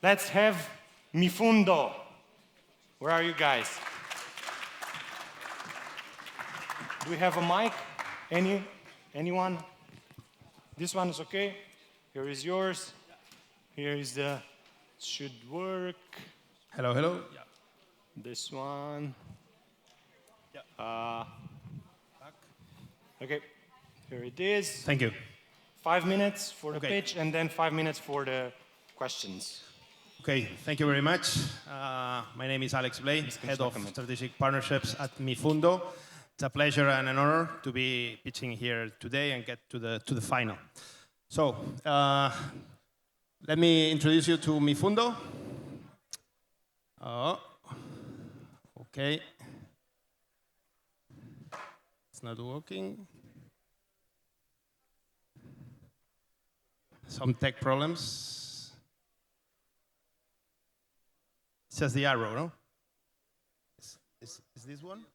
Let's have Mifundo. Where are you guys? Do we have a mic? Anyone? This one is okay. Here is yours. Here is the, should work. Hello, hello. Yeah. This one. Yeah. Okay, here it is. Thank you. 5 minutes for the Okay. pitch and then 5 minutes for the questions. Okay, thank you very much. My name is Alex Blay, Head of Strategic Partnerships at Mifundo. It's a pleasure and an honor to be pitching here today and get to the final. So, let me introduce you to Mifundo. Okay. It's not working. Some tech problems. It's just the arrow, no? Is this one?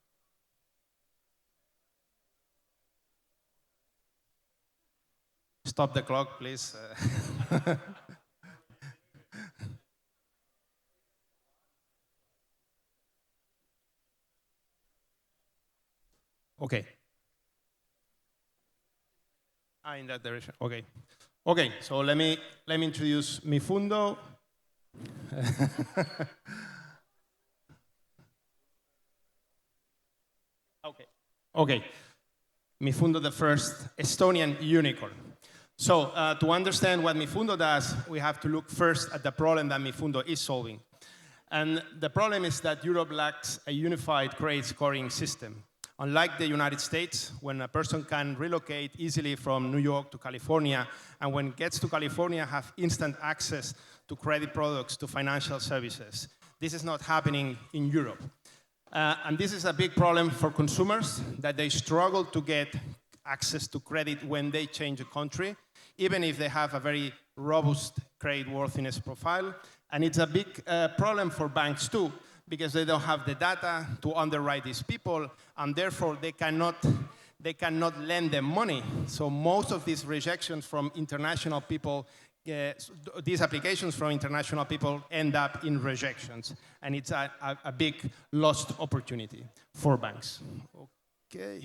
Stop the clock, please. Okay. In that direction. Okay. Okay. So let me introduce Mifundo. Okay. Okay. Mifundo, the first Estonian unicorn. So to understand what Mifundo does, we have to look first at the problem that Mifundo is solving. And the problem is that Europe lacks a unified credit scoring system. Unlike the United States, when a person can relocate easily from New York to California, and when gets to California, have instant access to credit products, to financial services. This is not happening in Europe. And this is a big problem for consumers, that they struggle to get access to credit when they change a country, even if they have a very robust creditworthiness profile. And it's a big problem for banks too, because they don't have the data to underwrite these people, and therefore they cannot lend them money. So most of these rejections from international people, these applications from international people end up in rejections, and it's a big lost opportunity for banks. Okay.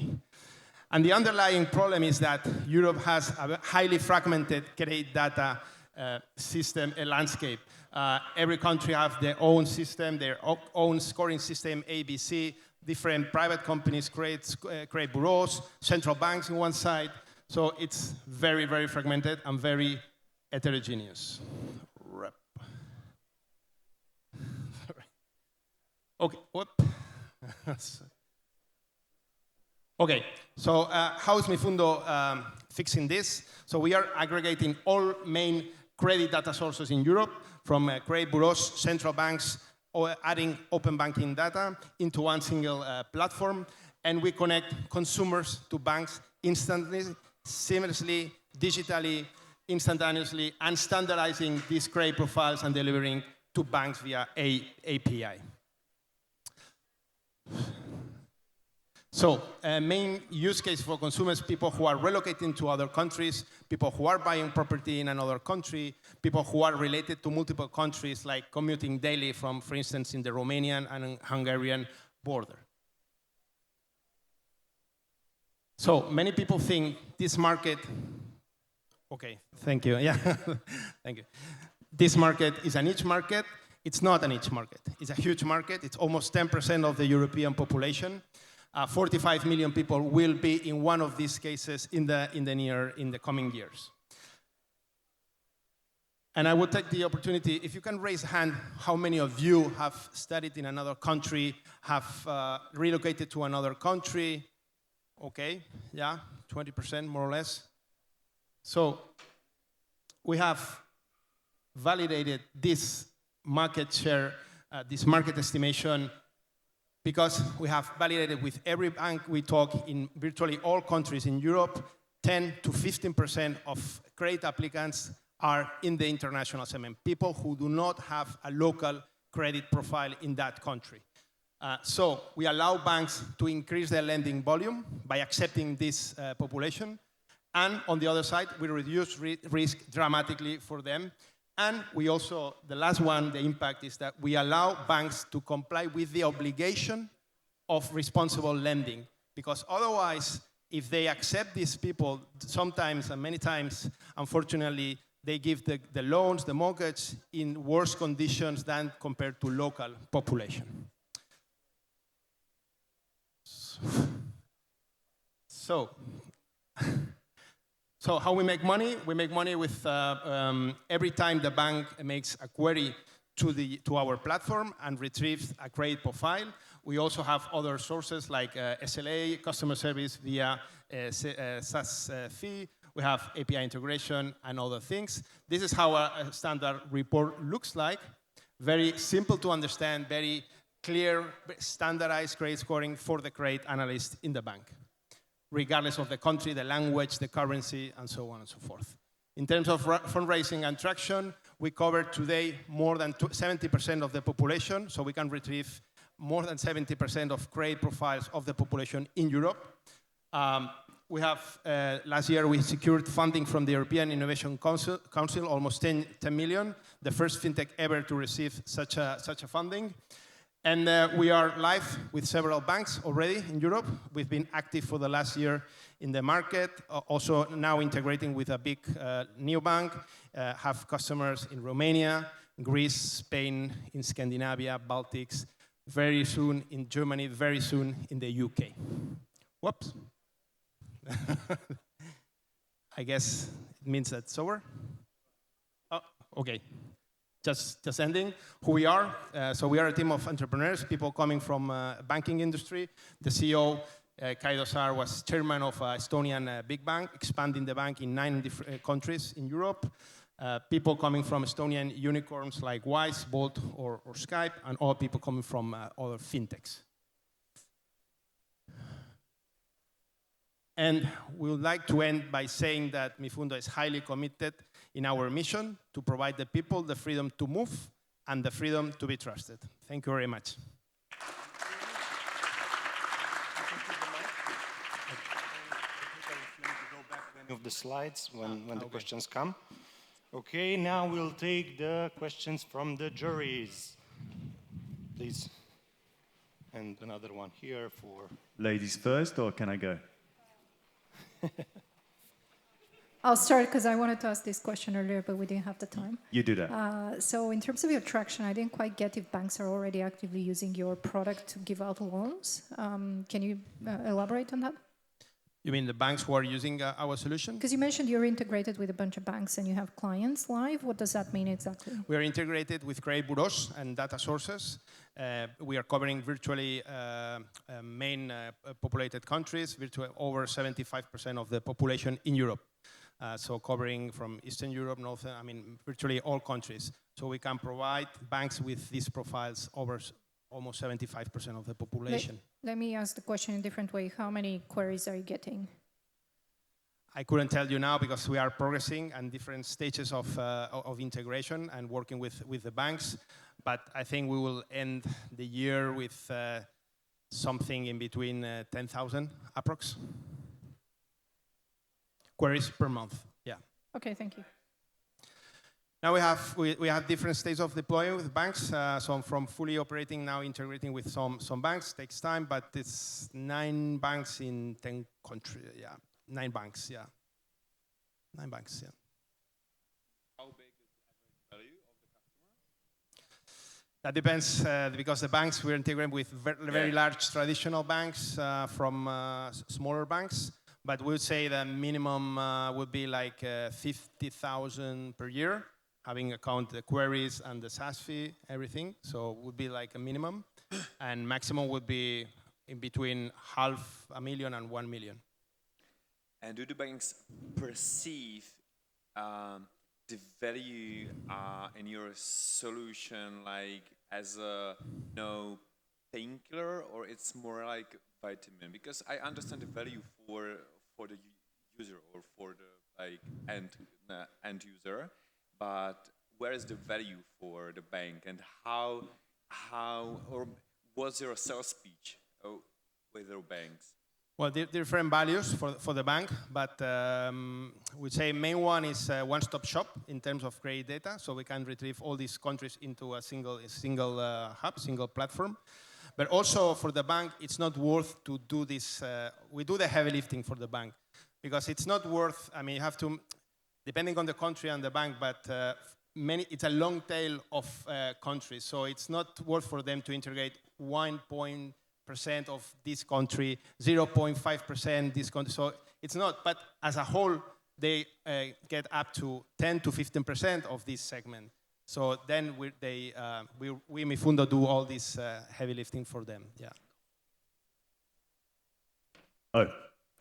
And the underlying problem is that Europe has a highly fragmented credit data system, a landscape. Every country has their own system, their own scoring system, ABC, different private companies, credit bureaus, central banks on one side. So it's very, very fragmented and very heterogeneous. Okay, whoop. Okay, so how is Mifundo fixing this? So we are aggregating all main credit data sources in Europe, from credit bureaus, central banks, or adding open banking data into one single platform, and we connect consumers to banks instantly, seamlessly, digitally, instantaneously, and standardizing these credit profiles and delivering to banks via API. So, main use case for consumers, people who are relocating to other countries, people who are buying property in another country, people who are related to multiple countries, like commuting daily from, for instance, in the Romanian and Hungarian border. So, many people think this market, okay, thank you, yeah, thank you. This market is a niche market. It's not a niche market. It's a huge market. It's almost 10% of the European population. 45 million people will be in one of these cases in the coming years. And I would take the opportunity, if you can raise a hand, how many of you have studied in another country, have relocated to another country? Okay, yeah, 20% more or less. So we have validated this market share, this market estimation, because we have validated with every bank we talk in virtually all countries in Europe, 10 to 15% of credit applicants are in the international segment, people who do not have a local credit profile in that country. So we allow banks to increase their lending volume by accepting this population. And on the other side, we reduce risk dramatically for them And we also, the last one, the impact is that we allow banks to comply with the obligation of responsible lending. Because otherwise, if they accept these people, sometimes and many times, unfortunately, they give the loans, the mortgage, in worse conditions than compared to local population. So how we make money? We make money with every time the bank makes a query to our platform and retrieves a credit profile. We also have other sources like SLA, customer service via SaaS fee. We have API integration and other things. This is how a standard report looks like. Very simple to understand, very clear, standardized credit scoring for the credit analyst in the bank, regardless of the country, the language, the currency, and so on and so forth. In terms of fundraising and traction, we cover today more than 70% of the population, so we can retrieve more than 70% of credit profiles of the population in Europe. We have, last year, we secured funding from the European Innovation Council, almost 10 million, the first fintech ever to receive such a funding. And we are live with several banks already in Europe. We've been active for the last year in the market, also now integrating with a big new bank, have customers in Romania, Greece, Spain, in Scandinavia, Baltics, very soon in Germany, very soon in the UK. Whoops. I guess it means that's over. Oh, okay. Just ending, who we are. So we are a team of entrepreneurs, people coming from banking industry. The CEO, Kai Dosar, was chairman of Estonian big bank, expanding the bank in 9 different countries in Europe. People coming from Estonian unicorns like Wise, Bolt, or Skype, and all people coming from other fintechs. And we would like to end by saying that Mifundo is highly committed in our mission to provide the people the freedom to move and the freedom to be trusted. Thank you very much. Of the slides when the questions come. Okay, now we'll take the questions from the juries. Please. And another one here for... Ladies first, or can I go? I'll start because I wanted to ask this question earlier, but we didn't have the time. You do that. So in terms of your traction, I didn't quite get if banks are already actively using your product to give out loans. Can you elaborate on that? You mean the banks who are using our solution? Because you mentioned you're integrated with a bunch of banks and you have clients live. What does that mean exactly? We are integrated with credit bureaus and data sources. We are covering virtually main populated countries, virtually over 75% of the population in Europe. So covering from Eastern Europe, Northern, virtually all countries. So we can provide banks with these profiles over almost 75% of the population. Let me ask the question in a different way. How many queries are you getting? I couldn't tell you now because we are progressing and different stages of integration and working with the banks. But I think we will end the year with something in between 10,000 approx. Queries per month, yeah. Okay, thank you. Now we have different stages of deploying with banks. So from fully operating now integrating with some banks takes time, but it's 9 banks in 10 countries. Yeah, 9 banks. Yeah, 9 banks. Yeah. How big is the average value of the customer? That depends because the banks we're integrating with very large traditional banks from smaller banks. But we would say the minimum would be like 50,000 per year, having account the queries and the SaaS fee, everything. So it would be like a minimum. And maximum would be in between 500,000 and 1 million. And do the banks perceive the value in your solution like as a painkiller, or it's more like vitamin? Because I understand the value for the user or for the end user, but where is the value for the bank, and how or was there a sales speech with your banks? Well, different values for the bank, but we say main one is one-stop shop in terms of credit data, so we can retrieve all these countries into a single hub, single platform. But also for the bank, it's not worth to do this. We do the heavy lifting for the bank because it's not worth. I mean, you have to, depending on the country and the bank, but it's a long tail of countries, so it's not worth for them to integrate 1% of this country, 0.5% this country. So it's not, but as a whole, they get up to 10 to 15% of this segment. So then we Mifundo do all this heavy lifting for them. Yeah. Oh,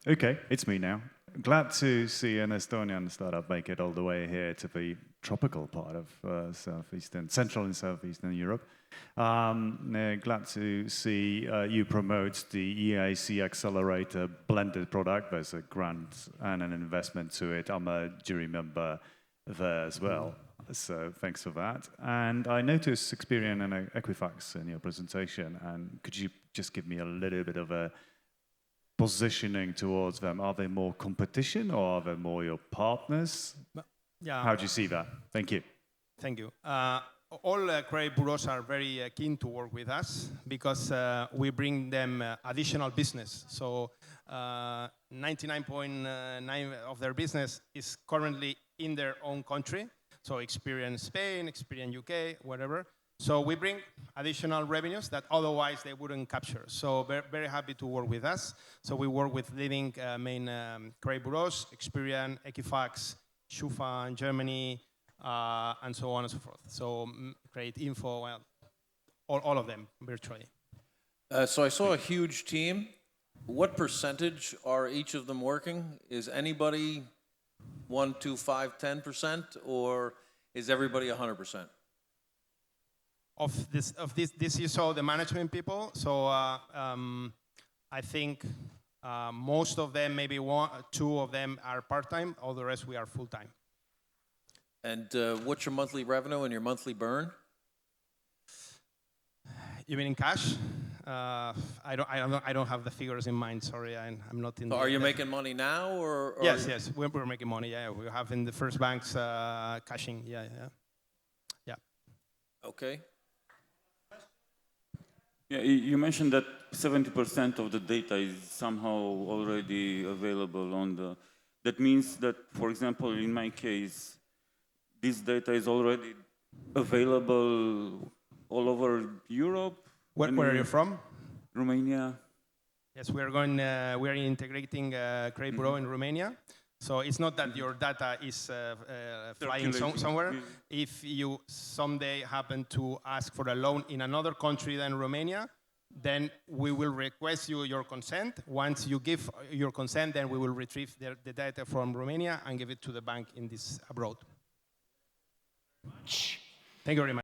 okay, it's me now. Glad to see an Estonian startup make it all the way here to the tropical part of Central and Southeastern Europe. Glad to see you promote the EAC Accelerator blended product. There's a grant and an investment to it. I'm a jury member there as well, so thanks for that. And I noticed Experian and Equifax in your presentation, and could you just give me a little bit of a positioning towards them? Are they more competition or are they more your partners? Yeah. How do you see that? Thank you. Thank you. All credit bureaus are very keen to work with us because we bring them additional business. So 99.9% of their business is currently in their own country. So Experian Spain, Experian UK, whatever. So we bring additional revenues that otherwise they wouldn't capture. So very happy to work with us. So we work with leading main credit bureaus, Experian, Equifax, Schufa in Germany, and so on and so forth. So Credit Info, well, all of them virtually. So I saw a huge team. What percentage are each of them working? Is anybody 1, 2, 5, 10%, or is everybody 100%? Of this you saw the management people. So I think most of them, maybe 1 or 2 of them are part-time. All the rest we are full-time. And what's your monthly revenue and your monthly burn? You mean in cash? I don't have the figures in mind. Sorry, I'm not in. So are you making money now, or yes, we're making money. Yeah, we have in the first banks cashing. Yeah. Okay. Yeah, you mentioned that 70% of the data is somehow already available on the. That means that, for example, in my case, this data is already available all over Europe. Where are you from? Romania. Yes, we are integrating Credit Bureau in Romania. So it's not that your data is flying somewhere. If you someday happen to ask for a loan in another country than Romania, then we will request your consent. Once you give your consent, then we will retrieve the data from Romania and give it to the bank in this abroad. Thank you very much.